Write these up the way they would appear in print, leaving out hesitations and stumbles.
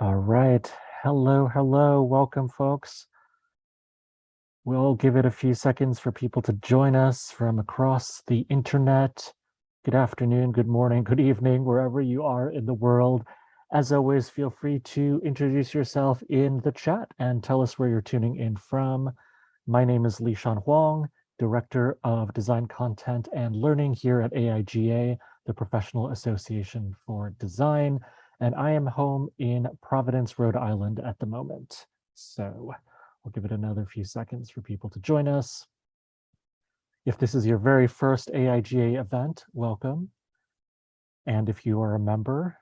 All right. Hello. Welcome, folks. We'll give it a few seconds for people to join us from across the internet. Good afternoon, good morning, good evening, wherever you are in the world. As always, feel free to introduce yourself in the chat and tell us where you're tuning in from. My name is Yeohyun Ahn, Director of Design Content and Learning here at AIGA, the Professional Association for Design, and I am home in Providence, Rhode Island at the moment. So we'll give it another few seconds for people to join us. If this is your very first AIGA event, welcome. And if you are a member,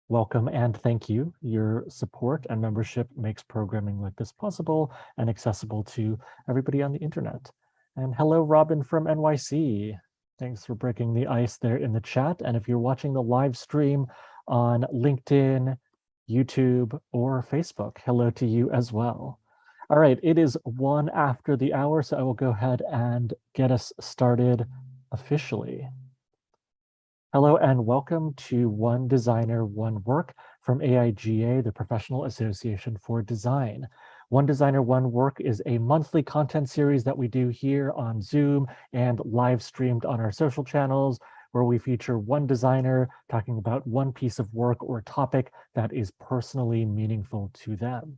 welcome and thank you. Your support and membership makes programming like this possible and accessible to everybody on the internet. And hello, Robin from NYC. Thanks for breaking the ice there in the chat. And if you're watching the live stream on LinkedIn, YouTube, or Facebook, hello to you as well. All right, it is 1 after the hour, so I will go ahead and get us started officially. Hello and welcome to One Designer, One Work from AIGA, the Professional Association for Design. One Designer, One Work is a monthly content series that we do here on Zoom and live streamed on our social channels, where we feature one designer talking about one piece of work or topic that is personally meaningful to them.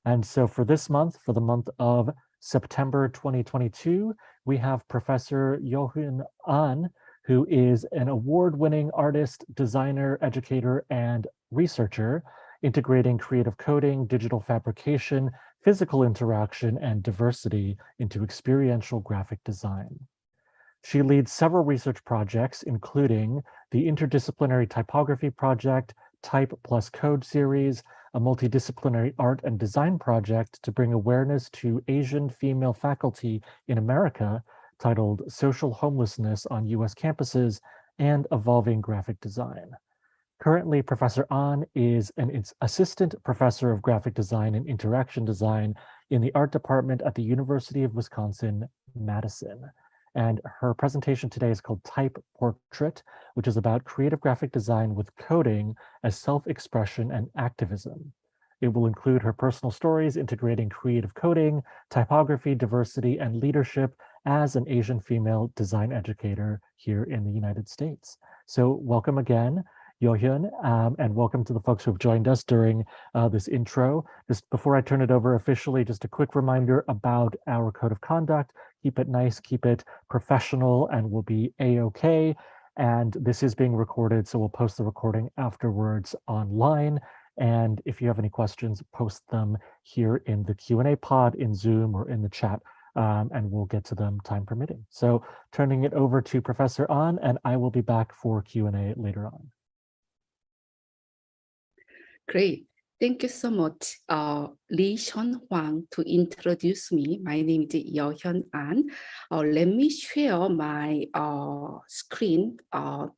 And so for this month, for the month of September 2022, we have Professor Yeohyun Ahn, who is an award-winning artist, designer, educator, and researcher, integrating creative coding, digital fabrication, physical interaction, and diversity into experiential graphic design. She leads several research projects, including the Interdisciplinary Typography Project, Type plus Code series, a multidisciplinary art and design project to bring awareness to Asian female faculty in America, titled Social Homelessness on U.S. Campuses, and Evolving Graphic Design. Currently, Professor Ahn is an assistant professor of graphic design and interaction design in the art department at the University of Wisconsin-Madison. And her presentation today is called Type Portrait, which is about creative graphic design with coding as self-expression and activism. It will include her personal stories integrating creative coding, typography, diversity, and leadership as an Asian female design educator here in the United States. So welcome again, Yeohyun, and welcome to the folks who have joined us during this intro. Just before I turn it over officially, just a quick reminder about our code of conduct. Keep it nice, keep it professional, and we'll be A-okay. And this is being recorded, so we'll post the recording afterwards online. And if you have any questions, post them here in the Q&A pod in Zoom or in the chat, and we'll get to them time permitting. So turning it over to Professor Ahn, and I will be back for Q&A later on. Great. Thank you so much, Yeohyun Ahn, to introduce me. My name is Yeohyun Ahn. Let me share my screen. I'm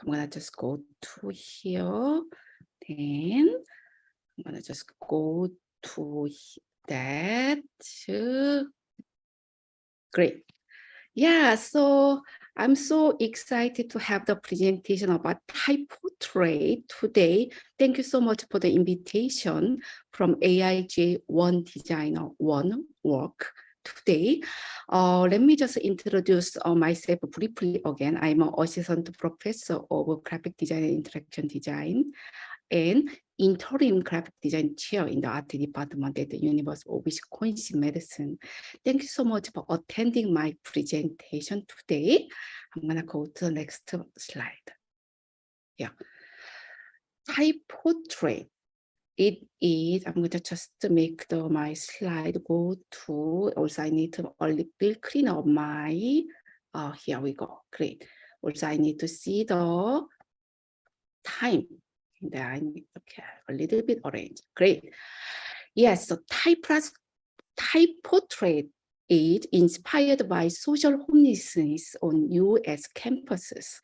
gonna just go to here. Then I'm gonna just go to that. Great. Yeah, so I'm so excited to have the presentation about type portrait today. Thank you so much for the invitation from AIG One Designer, One Work today. Let me just introduce myself briefly again. I'm an assistant professor of graphic design and interaction design and interim graphic design chair in the art department at the University of Wisconsin-Madison. Thank you so much for attending my presentation today. I'm gonna go to the next slide. Yeah, type portrait. It is, I'm gonna just make my slide go to, also I need to a little clean up my, here we go, great. Also I need to see the time. Then I need to have a little bit orange. Great. Yes, so type portrait is inspired by social homelessness on US campuses,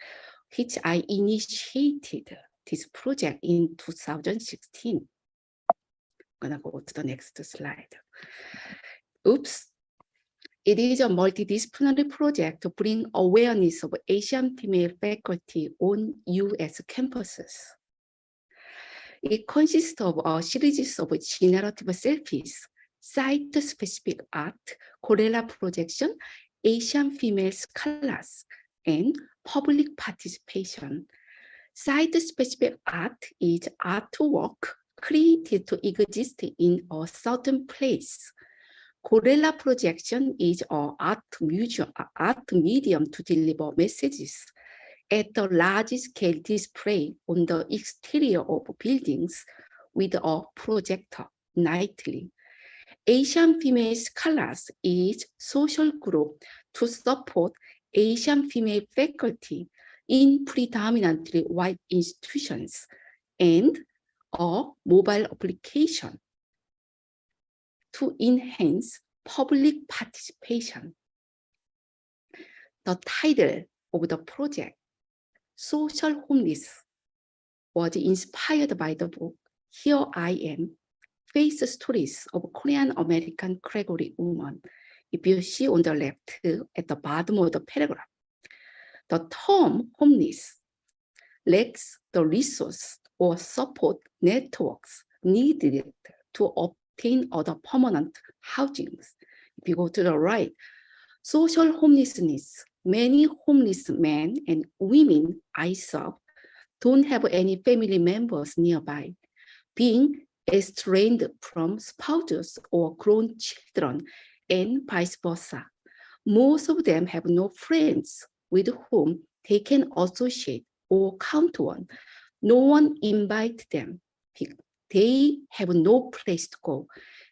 which I initiated this project in 2016. I'm gonna go to the next slide. Oops. It is a multidisciplinary project to bring awareness of Asian female faculty on US campuses. It consists of a series of generative selfies, site-specific art, gorilla projection, Asian female scholars, and public participation. Site-specific art is artwork created to exist in a certain place. Gorilla projection is an art medium to deliver messages at a large-scale display on the exterior of buildings with a projector nightly. Asian female scholars is social group to support Asian female faculty in predominantly white institutions, and a mobile application to enhance public participation. The title of the project, Social Homeless, was inspired by the book Here I Am, Face Stories of Korean American Gregory woman. If you see on the left at the bottom of the paragraph, the term homeless lacks the resource or support networks needed to obtain other permanent housing. If you go to the right, social homelessness, many homeless men and women I serve don't have any family members nearby, being estranged from spouses or grown children, and vice versa. Most of them have no friends with whom they can associate or count on. No one invites them. They have no place to go.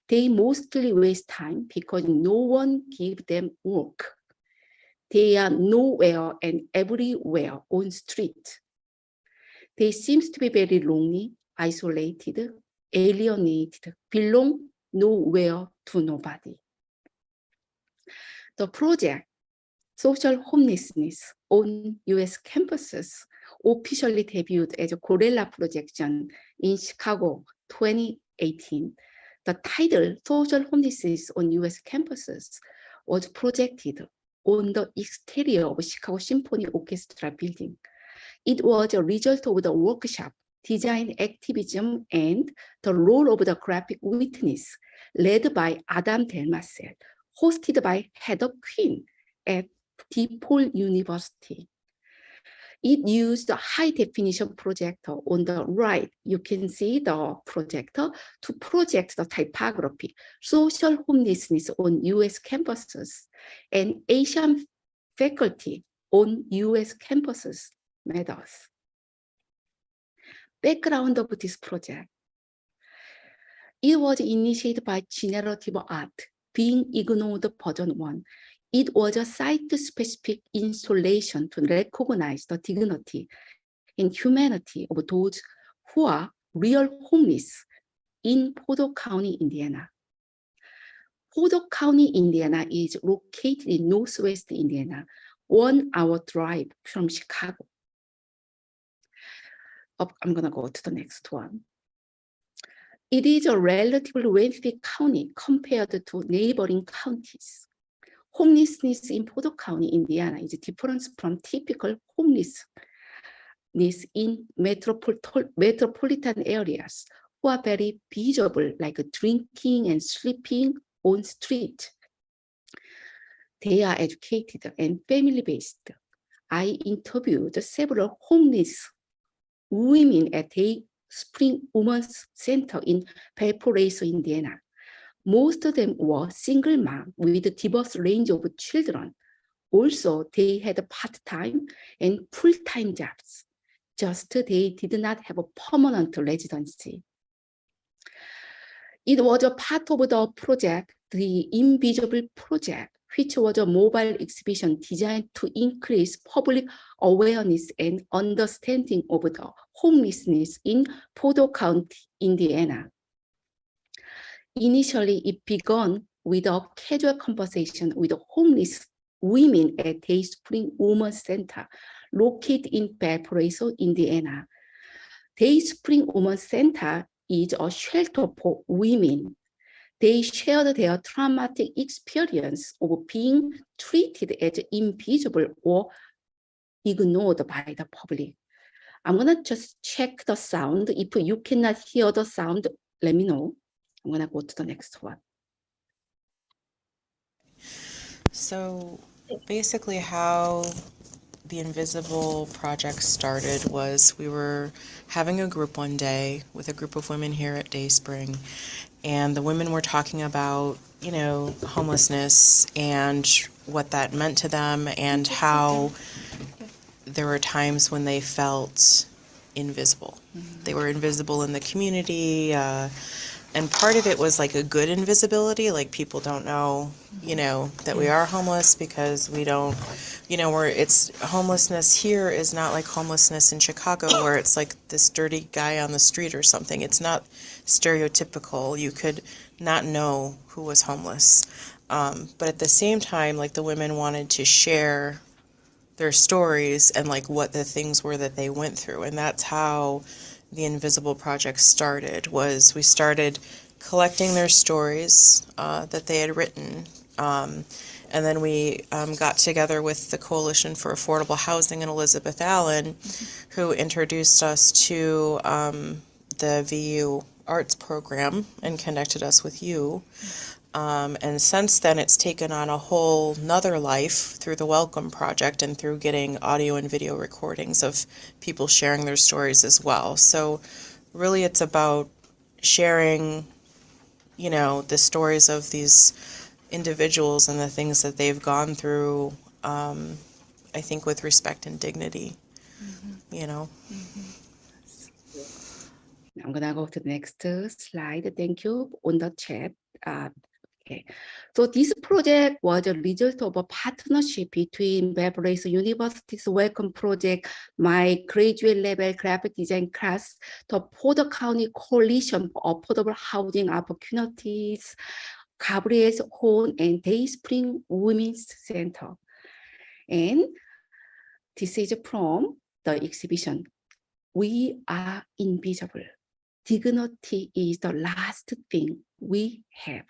They mostly waste time because no one gives them work. They are nowhere and everywhere on street. They seem to be very lonely, isolated, alienated, belong nowhere to nobody. The project, Social Homelessness on US campuses, officially debuted as a gorilla projection in Chicago 2018. The title, Social Homelessness on US campuses, was projected on the exterior of Chicago Symphony Orchestra building. It was a result of the workshop, design activism, and the role of the graphic witness, led by Adam Delmasel, hosted by Heather Quinn at DePaul University. It used a high-definition projector. On the right, you can see the projector to project the typography, social homelessness on US campuses, and Asian faculty on US campuses matters. Background of this project. It was initiated by Generative Art, Being Ignored Version 1. It was a site-specific installation to recognize the dignity and humanity of those who are real homeless in Porter County, Indiana. Porter County, Indiana is located in Northwest Indiana, 1 hour drive from Chicago. I'm gonna go to the next one. It is a relatively wealthy county compared to neighboring counties. Homelessness in Porter County, Indiana is different from typical homelessness in metropolitan areas who are very visible, like drinking and sleeping on street. They are educated and family-based. I interviewed several homeless women at a Spring Women's Center in Valparaiso, Indiana. Most of them were single moms with a diverse range of children. Also, they had part-time and full-time jobs. Just they did not have a permanent residency. It was a part of the project, the Invisible Project, which was a mobile exhibition designed to increase public awareness and understanding of the homelessness in Porter County, Indiana. Initially, it began with a casual conversation with homeless women at a Spring Women's Center located in Valparaiso, Indiana. Day Spring Women's Center is a shelter for women. They shared their traumatic experience of being treated as invisible or ignored by the public. I'm gonna just check the sound. If you cannot hear the sound, let me know. I'm gonna go to the next one. So basically how the Invisible Project started was we were having a group one day with a group of women here at Dayspring, and the women were talking about, you know, homelessness and what that meant to them and how there were times when they felt invisible. They were invisible in the community, and part of it was like a good invisibility, like people don't know, you know, that we are homeless because we don't, you know, homelessness here is not like homelessness in Chicago where it's like this dirty guy on the street or something. It's not stereotypical. You could not know who was homeless. But at the same time, like the women wanted to share their stories and like what the things were that they went through, and that's how the Invisible Project started. Was we started collecting their stories that they had written, and then we got together with the Coalition for Affordable Housing in Elizabeth Allen, who introduced us to the VU Arts program and connected us with you. And since then, it's taken on a whole nother life through the Welcome Project and through getting audio and video recordings of people sharing their stories as well. So really it's about sharing, you know, the stories of these individuals and the things that they've gone through, I think with respect and dignity, you know. I'm gonna go to the next slide. Thank you. On the chat. Okay. So this project was a result of a partnership between Beverly University's Welcome Project, my graduate level graphic design class, the Porter County Coalition for Affordable Housing Opportunities, Gabriel's Home, and Dayspring Women's Center. And this is from the exhibition. We are invisible. Dignity is the last thing we have.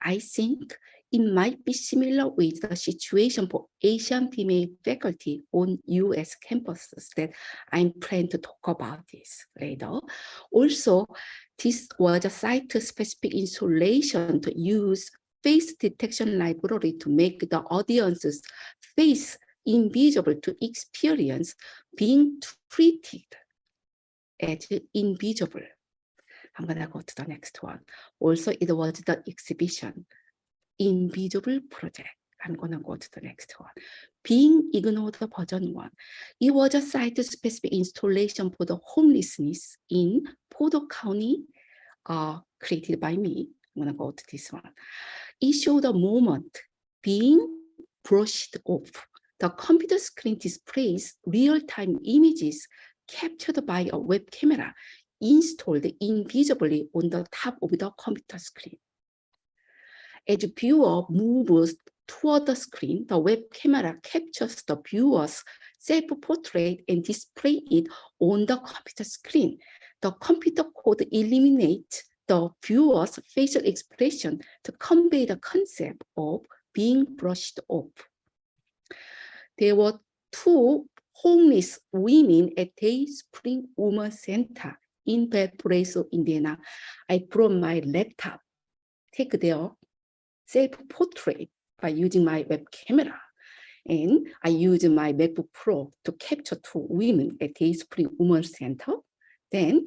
I think it might be similar with the situation for Asian female faculty on US campuses that I'm planning to talk about this later. Also, this was a site-specific installation to use face detection library to make the audience's face invisible to experience being treated as invisible. I'm gonna go to the next one. Also, it was the exhibition, Invisible Project. I'm gonna go to the next one. Being Ignored version 1. It was a site-specific installation for the homelessness in Porter County, created by me. I'm gonna go to this one. It showed a moment being brushed off. The computer screen displays real-time images captured by a web camera installed invisibly on the top of the computer screen. As the viewer moves toward the screen, the web camera captures the viewer's self-portrait and displays it on the computer screen. The computer code eliminates the viewer's facial expression to convey the concept of being brushed off. There were 2 homeless women at Dayspring Women's Center in Valparaiso, Indiana. I brought my laptop, take their self-portrait by using my web camera. And I used my MacBook Pro to capture 2 women at Dayspring Women's Center. Then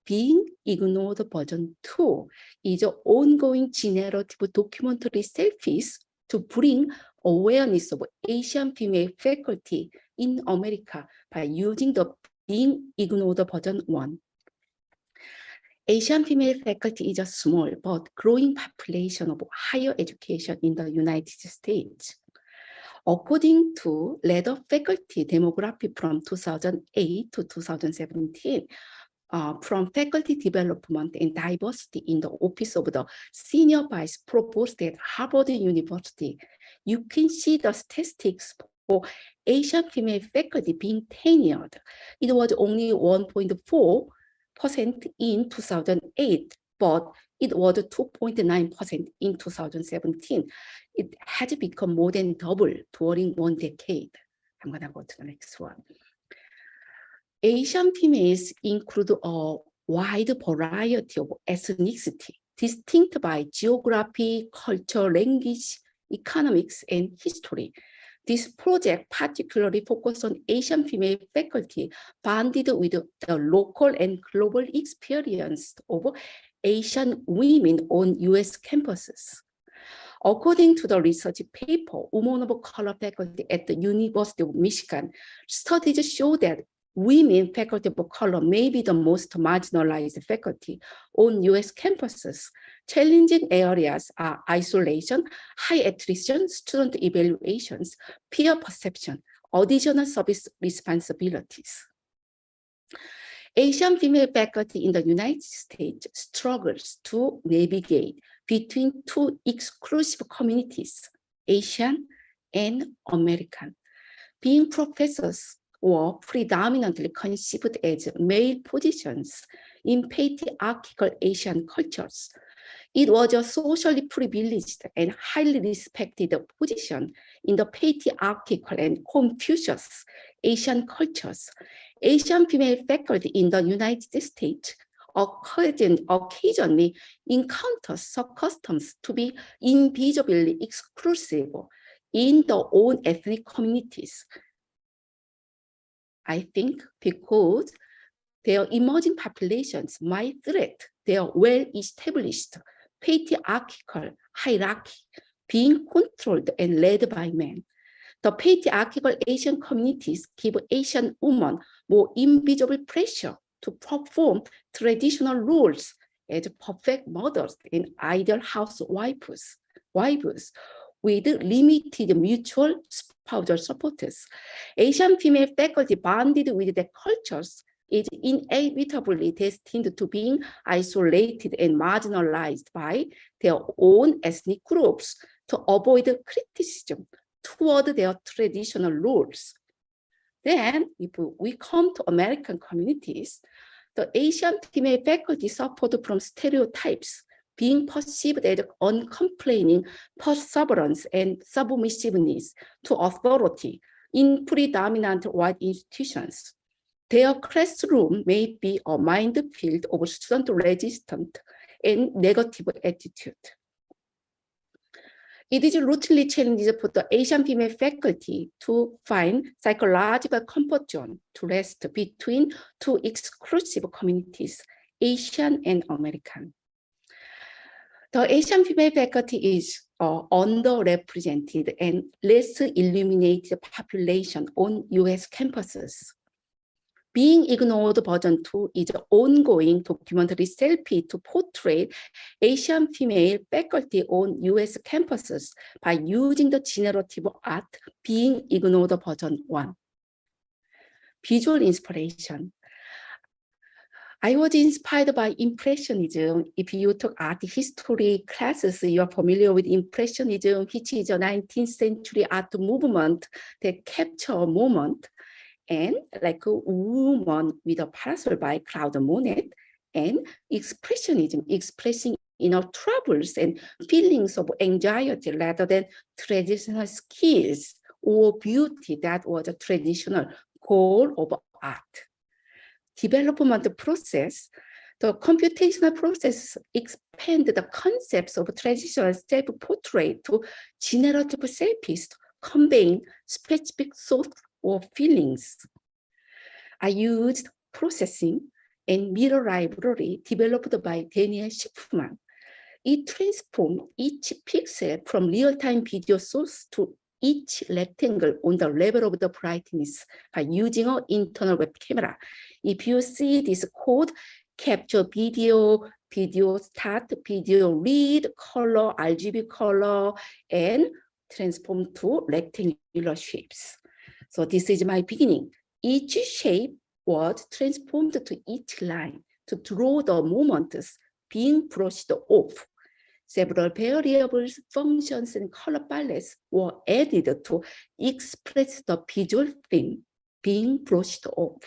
Being Ignored version 2 is an ongoing generative documentary selfies to bring awareness of Asian female faculty in America by using the Being Ignored version 1. Asian female faculty is a small but growing population of higher education in the United States. According to Leader Faculty Demography from 2008 to 2017, from Faculty Development and Diversity in the Office of the Senior Vice Provost at Harvard University, you can see the statistics for Asian female faculty being tenured. It was only 1.4% in 2008, but it was 2.9% in 2017. It has become more than double during 1 decade. I'm gonna go to the next one. Asian females include a wide variety of ethnicity, distinct by geography, culture, language, economics, and history. This project particularly focused on Asian female faculty bonded with the local and global experience of Asian women on US campuses. According to the research paper, Women of Color faculty at the University of Michigan, studies show that women faculty of color may be the most marginalized faculty on US campuses. Challenging areas are isolation, high attrition, student evaluations, peer perception, additional service responsibilities. Asian female faculty in the United States struggles to navigate between two exclusive communities, Asian and American. Being professors were predominantly conceived as male positions in patriarchal Asian cultures. It was a socially privileged and highly respected position in the patriarchal and Confucius Asian cultures. Asian female faculty in the United States occasionally encounter customs to be invisibly exclusive in their own ethnic communities. I think because their emerging populations might threat their well-established patriarchal hierarchy being controlled and led by men. The patriarchal Asian communities give Asian women more invisible pressure to perform traditional roles as perfect mothers and ideal housewives with limited mutual spousal supporters. Asian female faculty bonded with their cultures is inevitably destined to being isolated and marginalized by their own ethnic groups to avoid criticism toward their traditional roles. Then, if we come to American communities, the Asian female faculty suffered from stereotypes, being perceived as uncomplaining perseverance and submissiveness to authority in predominant white institutions. Their classroom may be a minefield of student resistance and negative attitude. It is routinely challenging for the Asian female faculty to find psychological comfort zone to rest between two exclusive communities, Asian and American. The Asian female faculty is underrepresented and less illuminated population on US campuses. Being Ignored version 2 is an ongoing documentary selfie to portray Asian female faculty on US campuses by using the generative art Being Ignored version 1. Visual inspiration. I was inspired by Impressionism. If you took art history classes, you are familiar with Impressionism, which is a 19th century art movement that captures a moment. And like a woman with a parasol by Claude Monet, and Expressionism expressing inner troubles and feelings of anxiety rather than traditional skills or beauty that was a traditional goal of art. Development process, the computational process expand the concepts of traditional self-portrait to generative selfies, conveying specific thoughts or feelings. I used processing and mirror library developed by Daniel Schiffman. It transformed each pixel from real-time video source to each rectangle on the level of the brightness by using an internal web camera. If you see this code, capture video, video start, video read, color, RGB color, and transform to rectangular shapes. So this is my beginning. Each shape was transformed to each line to draw the moments being brushed off. Several variables, functions, and color palettes were added to express the visual theme being brushed off.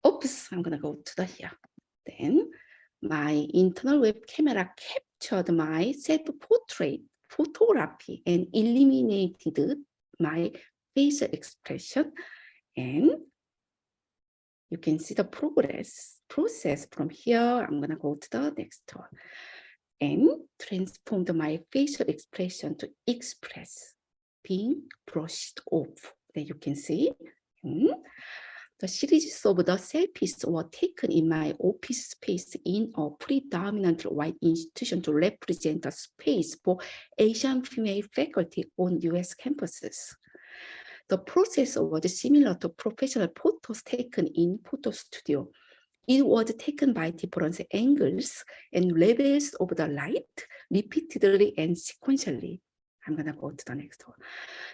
Oops, I'm gonna go to the here. Then my internal web camera captured my self-portrait photography and eliminated my facial expression And you can see the process from here. I'm going to go to the next one. And transformed my facial expression to express being brushed off. That you can see. The series of the selfies were taken in my office space in a predominantly white institution to represent the space for Asian female faculty on US campuses. The process was similar to professional photos taken in photo studio. It was taken by different angles and levels of the light repeatedly and sequentially. I'm going to go to the next one.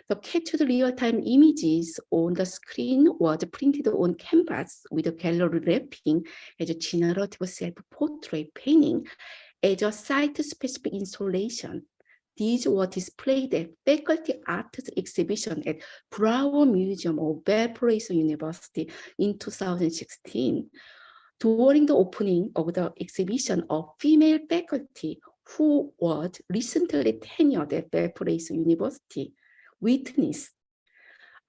The captured real-time images on the screen was printed on canvas with a gallery wrapping as a generative self-portrait painting as a site-specific installation. These were displayed at Faculty Arts exhibition at Broward Museum of Valparaiso University in 2016. During the opening of the exhibition, a female faculty who was recently tenured at Valparaiso University witnessed,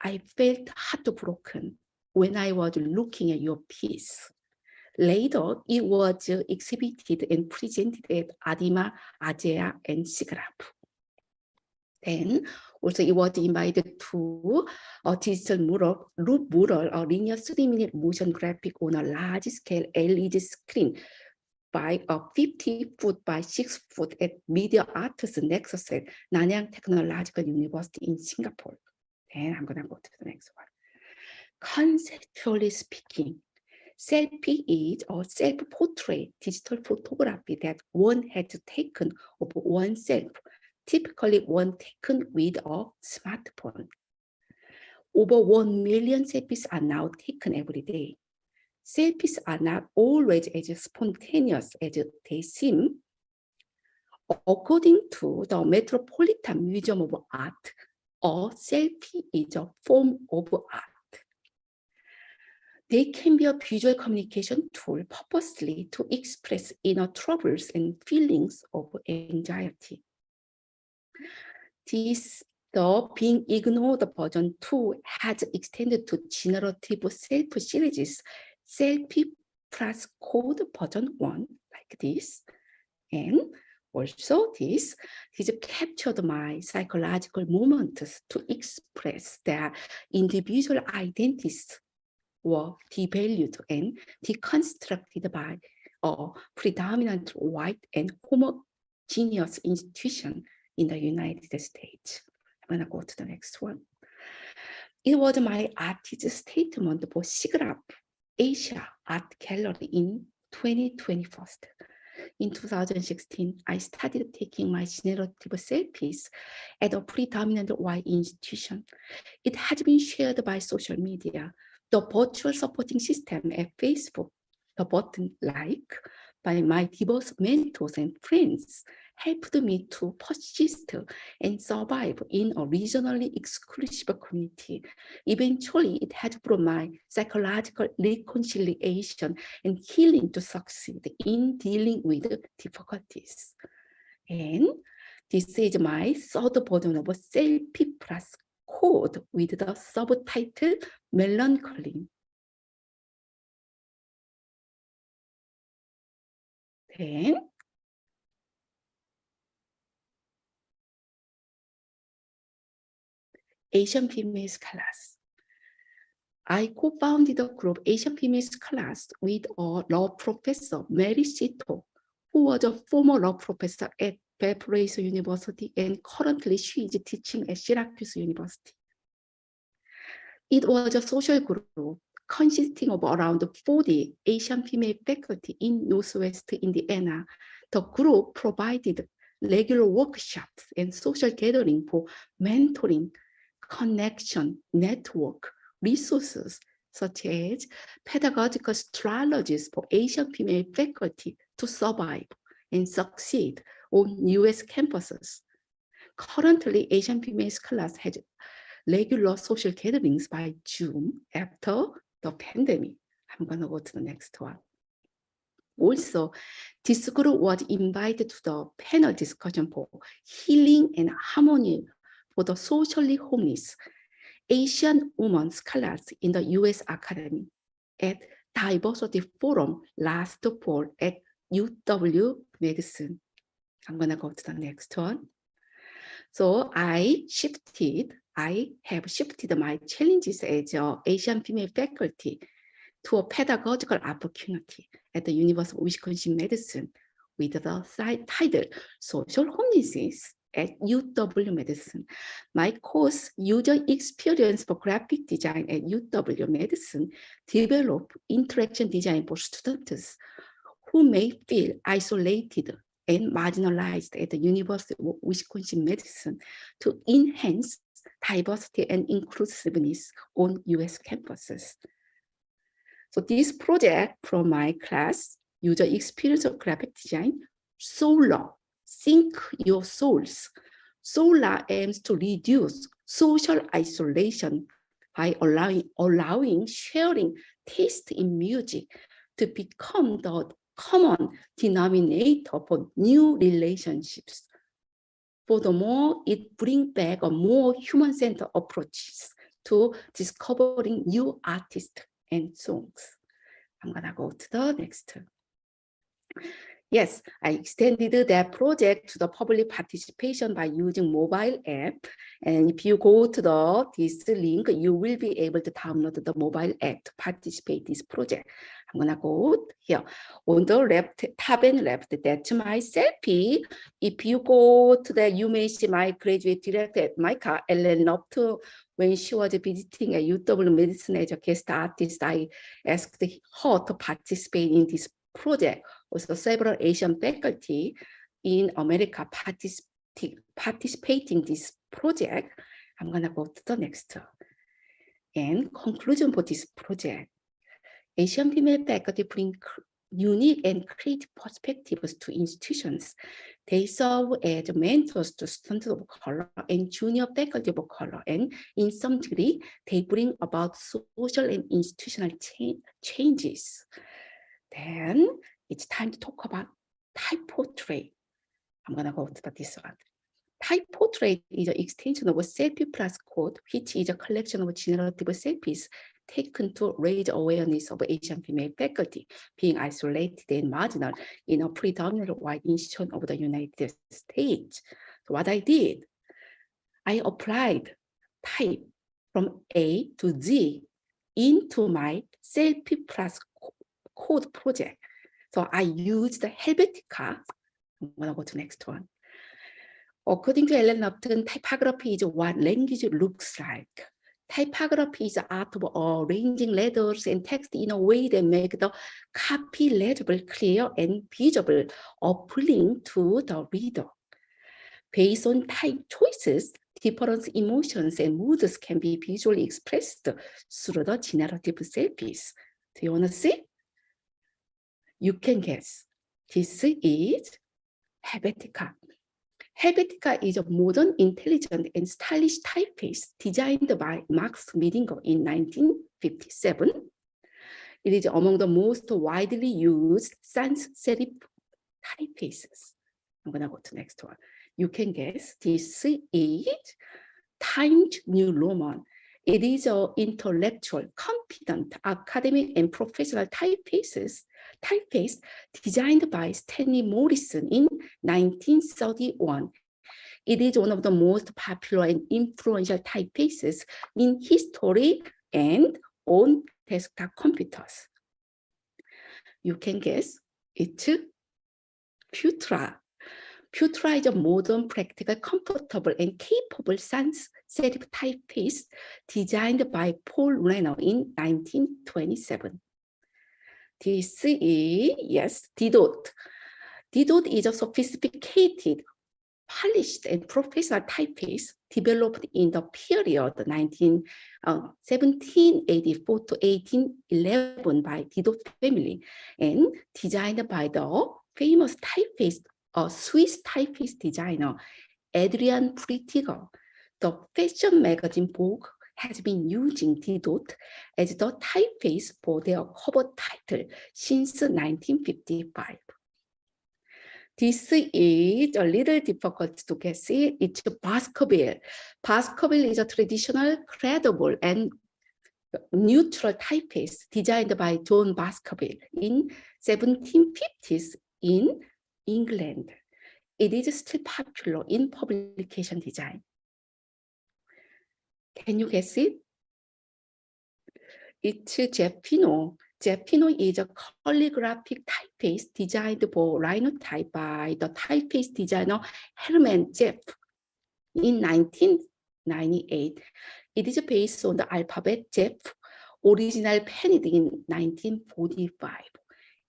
"I felt heartbroken when I was looking at your piece." Later, it was exhibited and presented at ADIMA, AJEA, and SIGGRAPH. Then, also it was invited to a digital mural, a linear 3-minute motion graphic on a large-scale LED screen by a 50-foot by 6-foot at Media Arts Nexus at Nanyang Technological University in Singapore. Then I'm going to go to the next one. Conceptually speaking, selfie is a self-portrait digital photography that one has taken of oneself, typically one taken with a smartphone. Over 1 million selfies are now taken every day. Selfies are not always as spontaneous as they seem. According to the Metropolitan Museum of Art, a selfie is a form of art. They can be a visual communication tool purposely to express inner troubles and feelings of anxiety. The Being Ignored version 2 has extended to generative self-series, Selfie plus Code version 1, like this. And also this captured my psychological moments to express that individual identities were devalued and deconstructed by a predominantly white and homogeneous institution in the United States. I'm going to go to the next one. It was my artist statement for SIGGRAPH Asia Art Gallery in 2021. In 2016, I started taking my generative selfies at a predominantly white institution. It has been shared by social media, the virtual supporting system at Facebook, the button like by my diverse mentors and friends helped me to persist and survive in a regionally exclusive community. Eventually, it has brought my psychological reconciliation and healing to succeed in dealing with difficulties. And this is my third version of Selfie plus Code with the subtitle Melancholy. Then Asian Females Class. I co-founded the group Asian Females Class with a law professor, Mary Sito, who was a former law professor at Valparaiso University, and currently she is teaching at Syracuse University. It was a social group consisting of around 40 Asian female faculty in Northwest Indiana. The group provided regular workshops and social gathering for mentoring, connection, network, resources, such as pedagogical strategies for Asian female faculty to survive and succeed on US campuses. Currently, Asian Females Class has regular social gatherings by June after the pandemic. I'm going to go to the next one. Also, this group was invited to the panel discussion for healing and harmony for the socially homeless. Asian women scholars in the U.S. Academy at Diversity Forum last fall at UW Medicine. I'm gonna go to the next one. So I have shifted my challenges as an Asian female faculty to a pedagogical opportunity at the University of Wisconsin-Madison with the title Social Homelessness at UW Madison. My course, User Experience for Graphic Design at UW Madison, develop interaction design for students who may feel isolated and marginalized at the University of Wisconsin-Madison to enhance diversity and inclusiveness on US campuses. So this project from my class, User Experience of Graphic Design, SOLAR, Sync Your Souls. SOLAR aims to reduce social isolation by allowing sharing taste in music to become the common denominator for new relationships. Furthermore, it brings back a more human-centered approach to discovering new artists and songs. I'm gonna go to the next. Yes, I extended that project to the public participation by using mobile app. And if you go to this link, you will be able to download the mobile app to participate in this project. I'm gonna go here. On the left, top and left, that's my selfie. If you go to that, you may see my graduate director, Micah Ellen Lofton. When she was visiting at UW Medicine as a guest artist, I asked her to participate in this project. Also, several Asian faculty in America participating in this project. I'm gonna go to the next. And conclusion for this project. Asian female faculty bring unique and creative perspectives to institutions. They serve as mentors to students of color and junior faculty of color, and in some degree, they bring about social and institutional changes. Then it's time to talk about type portrait. I'm gonna go to this one. Type portrait is an extension of a selfie plus code, which is a collection of generative selfies taken to raise awareness of Asian female faculty being isolated and marginal in a predominantly white institution of the United States. So what I did, I applied type from A to Z into my selfie plus code project. So I used Helvetica. I'm gonna go to the next one. According to Ellen Lofton, typography is what language looks like. Typography is the art of arranging letters and text in a way that makes the copy legible, clear, and visible, appealing to the reader. Based on type choices, different emotions and moods can be visually expressed through the generative selfies. Do you want to see? You can guess. This is Helvetica. Helvetica is a modern, intelligent, and stylish typeface designed by Max Midinger in 1957. It is among the most widely used sans serif typefaces. I'm gonna go to the next one. You can guess this is Times New Roman. It is an intellectual, confident, academic, and professional typeface designed by Stanley Morrison in 1931. It is one of the most popular and influential typefaces in history and on desktop computers. You can guess it's Futura. Futura is a modern, practical, comfortable, and capable sans serif typeface designed by Paul Renner in 1927. This is, yes, D-Dot. D-Dot is a sophisticated, polished, and professional typeface developed in the period 1784 to 1811 by D-Dot family and designed by the famous typeface, Swiss typeface designer, Adrian Fritiger. The fashion magazine Vogue has been using D-Dot as the typeface for their cover title since 1955. This is a little difficult to guess it. It's Baskerville. Baskerville is a traditional, credible, and neutral typeface designed by John Baskerville in 1750s in England. It is still popular in publication design. Can you guess it? It's Zephino. Zephino is a calligraphic typeface designed for linotype by the typeface designer Hermann Zeff in 1998. It is based on the alphabet Zeff, original penned in 1945.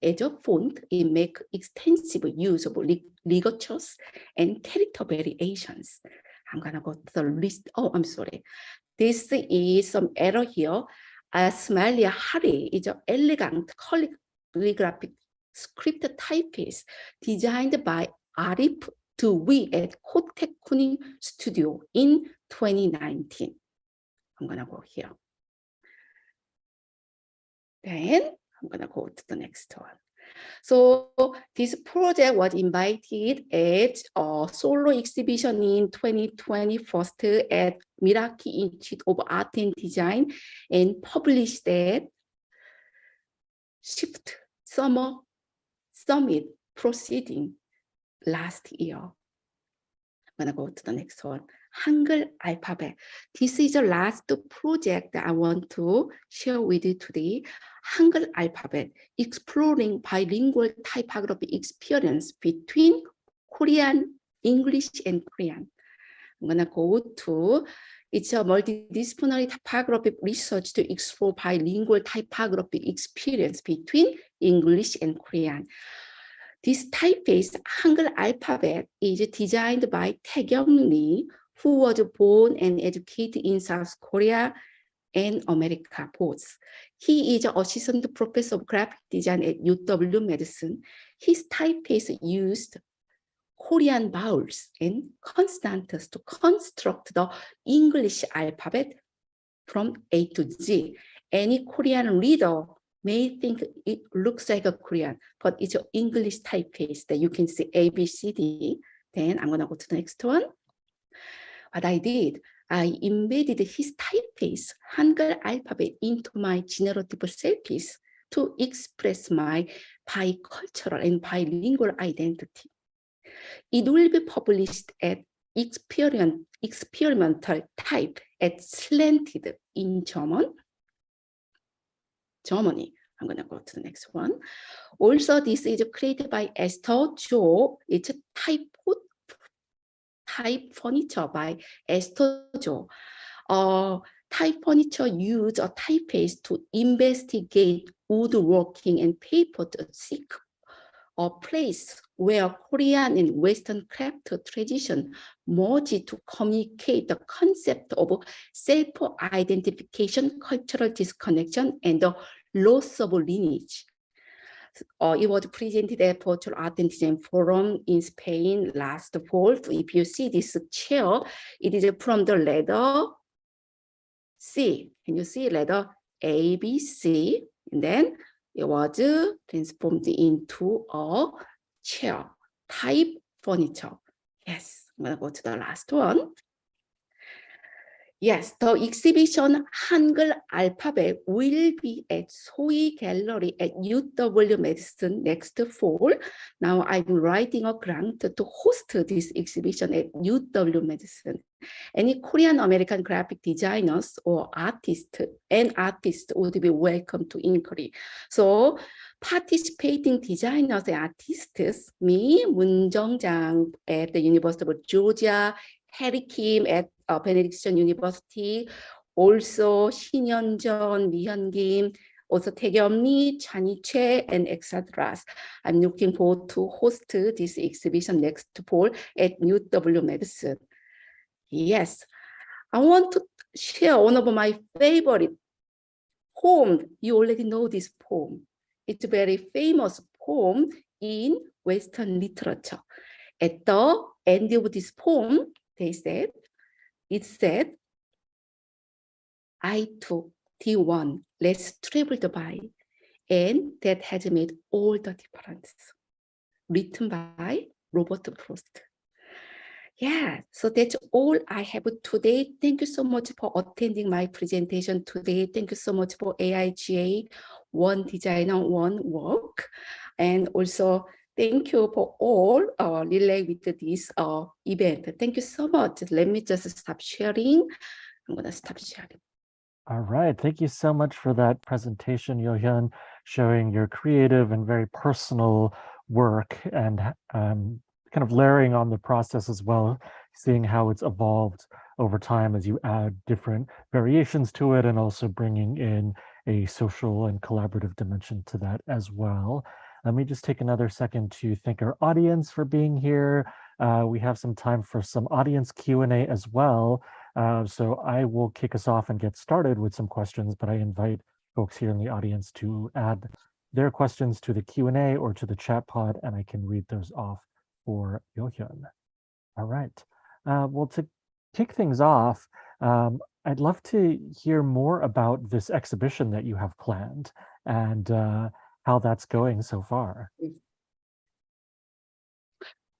As a font, it makes extensive use of ligatures and character variations. I'm gonna go to the list. Oh, I'm sorry. This is some error here. Asmalia Hari is an elegant calligraphic script typeface designed by Arif Dwi at Kotek Kuning Studio in 2019. I'm gonna go here. Then I'm gonna go to the next one. So this project was invited at a solo exhibition in 2020 first at Miraki Institute of Art and Design and published at Shift Summer Summit proceeding last year. I'm gonna go to the next one. Hangul alphabet. This is the last project that I want to share with you today. Hangul alphabet, exploring bilingual typography experience between Korean, English, and Korean. I'm gonna go to, it's a multidisciplinary typographic research to explore bilingual typography experience between English and Korean. This typeface, Hangul alphabet, is designed by Taekyung Lee, who was born and educated in South Korea and America both. He is an assistant professor of graphic design at UW Medicine. His typeface used Korean vowels and consonants to construct the English alphabet from A to Z. Any Korean reader may think it looks like a Korean, but it's an English typeface that you can see A, B, C, D. Then I'm gonna go to the next one. What I did, I embedded his typeface, Hangul alphabet, into my generative selfies to express my bicultural and bilingual identity. It will be published at Experimental Type at Slanted in Germany. I'm gonna go to the next one. Also, this is created by Esther Jo. It's a type furniture by Esther Jo. Type furniture use a typeface to investigate woodworking and paper to seek a place where Korean and Western craft tradition merge to communicate the concept of self-identification, cultural disconnection, and the loss of lineage. It was presented at Virtual Art and Design Forum in Spain last fall. If you see this chair, it is from the letter C. Can you see letter A, B, C? And then it was transformed into a chair, type furniture. Yes, I'm gonna go to the last one. Yes, the exhibition Hangul alphabet will be at Sohi Gallery at UW Medicine next fall. Now I'm writing a grant to host this exhibition at UW Medicine. Any Korean American graphic designers or artists would be welcome to inquiry. So participating designers and artists, me, Moon Jung-jang at the University of Georgia, Harry Kim at Benediction University, also Shin Yeon-jeon, Mi Hyun-kim, also Taekyung Lee, Chani Choi, and etc. I'm looking forward to host this exhibition next fall at UW Medicine. Yes, I want to share one of my favorite poems. You already know this poem. It's a very famous poem in Western literature. At the end of this poem, it said, I took D1 less traveled by, and that has made all the difference. Written by Robert Frost. Yeah, so that's all I have today. Thank you so much for attending my presentation today. Thank you so much for AIGA One Designer One Work. And also thank you for all relay with this event. Thank you so much. Let me just stop sharing. I'm gonna stop sharing. All right. Thank you so much for that presentation, Yeohyun, showing your creative and very personal work and kind of layering on the process as well, seeing how it's evolved over time as you add different variations to it and also bringing in a social and collaborative dimension to that as well. Let me just take another second to thank our audience for being here. We have some time for some audience Q&A as well. So I will kick us off and get started with some questions, but I invite folks here in the audience to add their questions to the Q&A or to the chat pod, and I can read those off for Yeohyun. All right. Well, to kick things off, I'd love to hear more about this exhibition that you have planned and how that's going so far.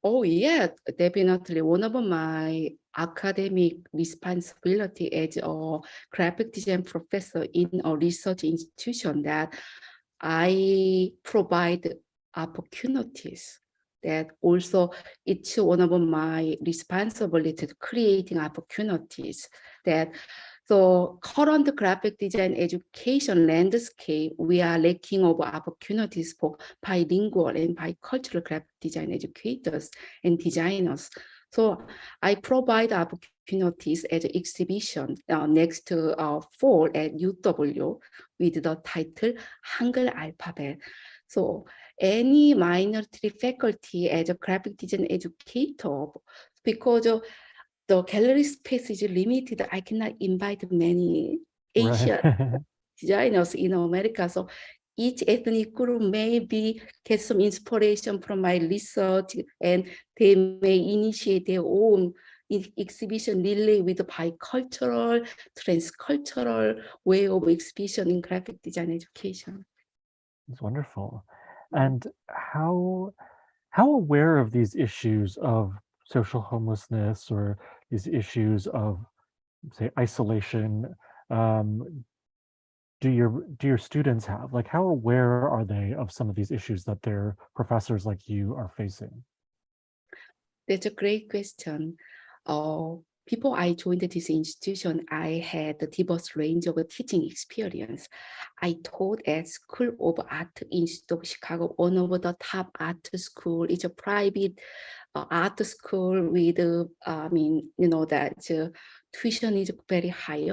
Oh, yeah, definitely. One of my academic responsibility as a graphic design professor in a research institution that I provide opportunities. That also it's one of my responsibility to creating opportunities that so current graphic design education landscape, we are lacking of opportunities for bilingual and bicultural graphic design educators and designers. So I provide opportunities at the exhibition next fall at UW with the title 한글 알파벳. So any minority faculty as a graphic design educator, because the gallery space is limited, I cannot invite many Asian Right. designers in America. So each ethnic group maybe get some inspiration from my research and they may initiate their own exhibition really with a bicultural, transcultural way of exhibition in graphic design education. It's wonderful. And how aware of these issues of social homelessness or these issues of, say, isolation, do your students have? Like, how aware are they of some of these issues that their professors like you are facing? That's a great question. Before I joined this institution, I had the diverse range of teaching experience. I taught at School of Art Institute of Chicago, one of the top art school. It's a private art school with, that tuition is very high.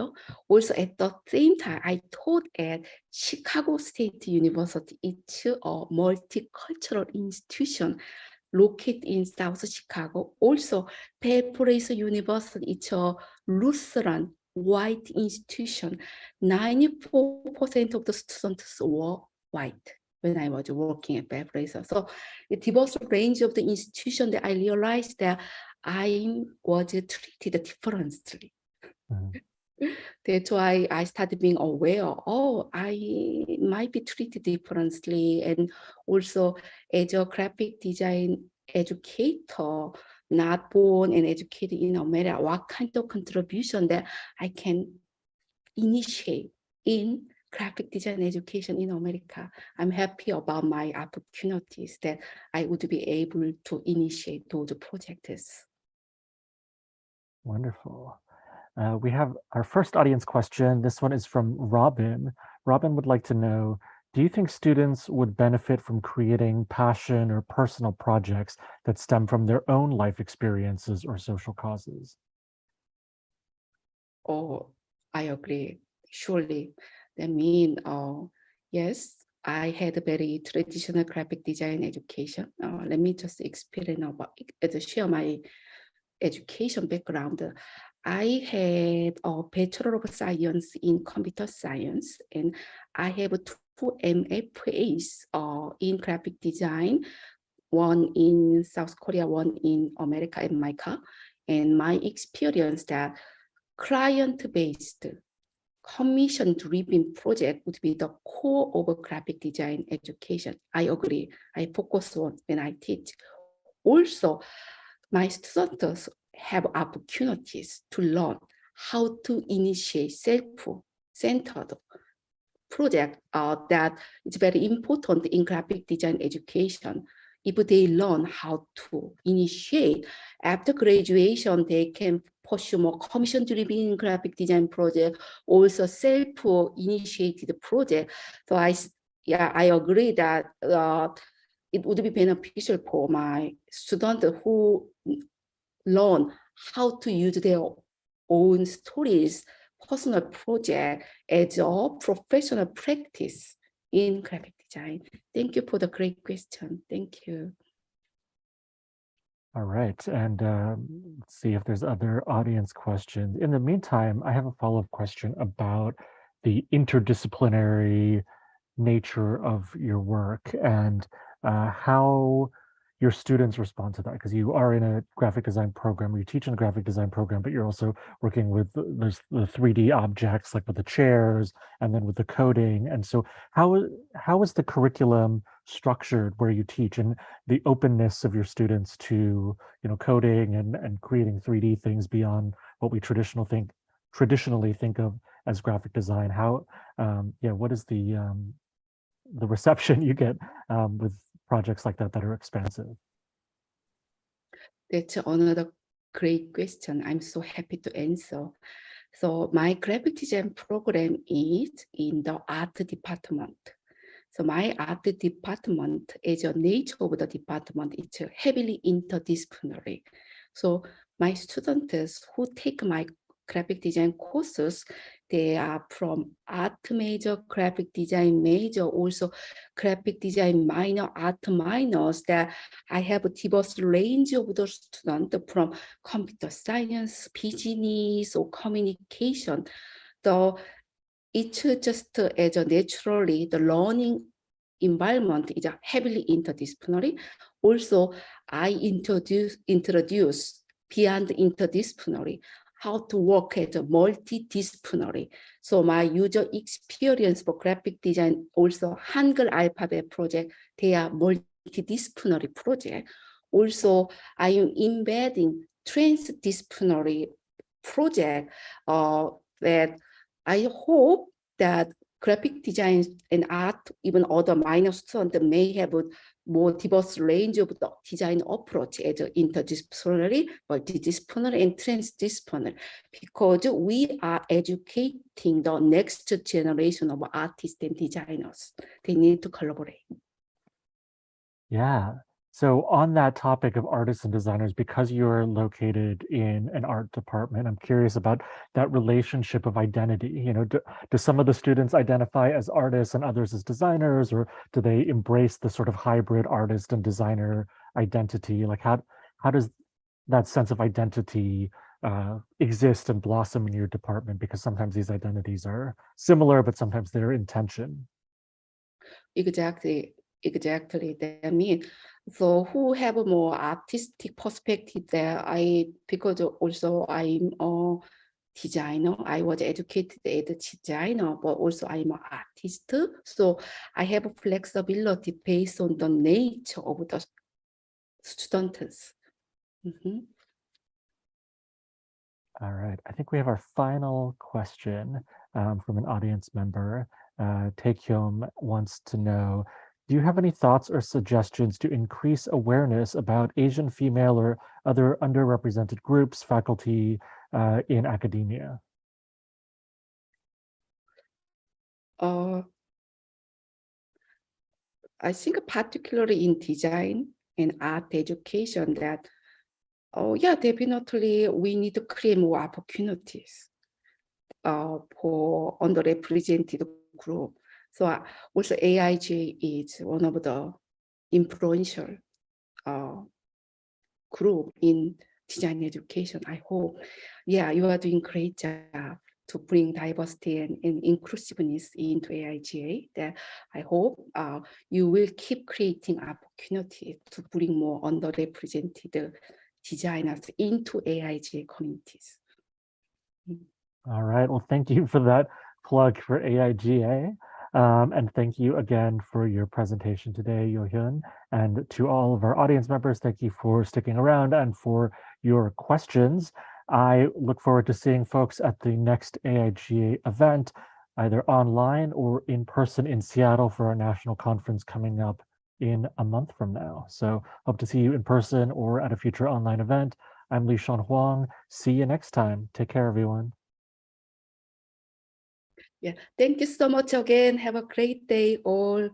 Also, at the same time, I taught at Chicago State University. It's a multicultural institution located in South Chicago. Also, Pace University, it's a Lutheran white institution. 94% of the students were white when I was working at Pace. So the diverse range of the institution that I realized that I was treated differently. That's why I started being aware, oh, I might be treated differently. And also as a graphic design educator, not born and educated in America, what kind of contribution that I can initiate in graphic design education in America. I'm happy about my opportunities that I would be able to initiate those projects. Wonderful. We have our first audience question. This one is from Robin. Robin would like to know, do you think students would benefit from creating passion or personal projects that stem from their own life experiences or social causes? Oh, I agree. Surely. That means, yes, I had a very traditional graphic design education. Let me just explain about it, share my education background. I had a Bachelor of Science in Computer Science, and I have two MFAs in graphic design, one in South Korea, one in America and MICA. And my experience that client-based, commission-driven project would be the core of graphic design education. I agree. I focus on when I teach. Also, my students have opportunities to learn how to initiate self-centered project that is very important in graphic design education. If they learn how to initiate after graduation, they can pursue more commission-driven graphic design project, also self-initiated project. So I agree that it would be beneficial for my students who learn how to use their own stories, personal project as a professional practice in graphic design. Thank you for the great question. Thank you. All right, and let's see if there's other audience questions. In the meantime, I have a follow-up question about the interdisciplinary nature of your work and how your students respond to that, because you are in a graphic design program, or you teach in a graphic design program, but you're also working with there's the 3D objects, like with the chairs, and then with the coding. And so how is the curriculum structured where you teach, and the openness of your students to, you know, coding and creating 3D things beyond what we traditionally think of as graphic design? How what is the reception you get with projects like that are expansive? That's another great question. I'm so happy to answer. So my graphic design program is in the art department. So my art department, as a nature of the department, it's heavily interdisciplinary. So my students who take my graphic design courses, they are from art major, graphic design major, also graphic design minor, art minors. That I have a diverse range of the students from computer science, business, or communication. It's just as a naturally the learning environment is heavily interdisciplinary. Also, I introduce beyond interdisciplinary how to work as a multidisciplinary. So my user experience for graphic design, also Hangul alphabet project, they are multidisciplinary project. Also, I am embedding transdisciplinary project that I hope that graphic design and art, even other minor students, may have a more diverse range of the design approach as interdisciplinary, multidisciplinary, and transdisciplinary, because we are educating the next generation of artists and designers. They need to collaborate. Yeah. So on that topic of artists and designers, because you're located in an art department, I'm curious about that relationship of identity. You know, do some of the students identify as artists and others as designers, or do they embrace the sort of hybrid artist and designer identity? Like how does that sense of identity exist and blossom in your department? Because sometimes these identities are similar, but sometimes they're in tension. Exactly. That means, so who have a more artistic perspective there, because also I'm a designer, I was educated as a designer, but also I'm an artist. So I have a flexibility based on the nature of the students. Mm-hmm. All right, I think we have our final question from an audience member. Taekyum wants to know, do you have any thoughts or suggestions to increase awareness about Asian female or other underrepresented groups, faculty in academia? I think particularly in design and art education that, definitely we need to create more opportunities for underrepresented group. So also AIJ is one of the influential group in design education. I hope, you are doing great job to bring diversity and inclusiveness into AIGA. That I hope you will keep creating opportunities to bring more underrepresented designers into AIGA communities. All right, well, thank you for that plug for AIGA. And thank you again for your presentation today, Yeohyun. And to all of our audience members, thank you for sticking around and for your questions. I look forward to seeing folks at the next AIGA event, either online or in person in Seattle for our national conference coming up in a month from now. So hope to see you in person or at a future online event. I'm Lishan Huang. See you next time. Take care, everyone. Yeah, thank you so much again. Have a great day all.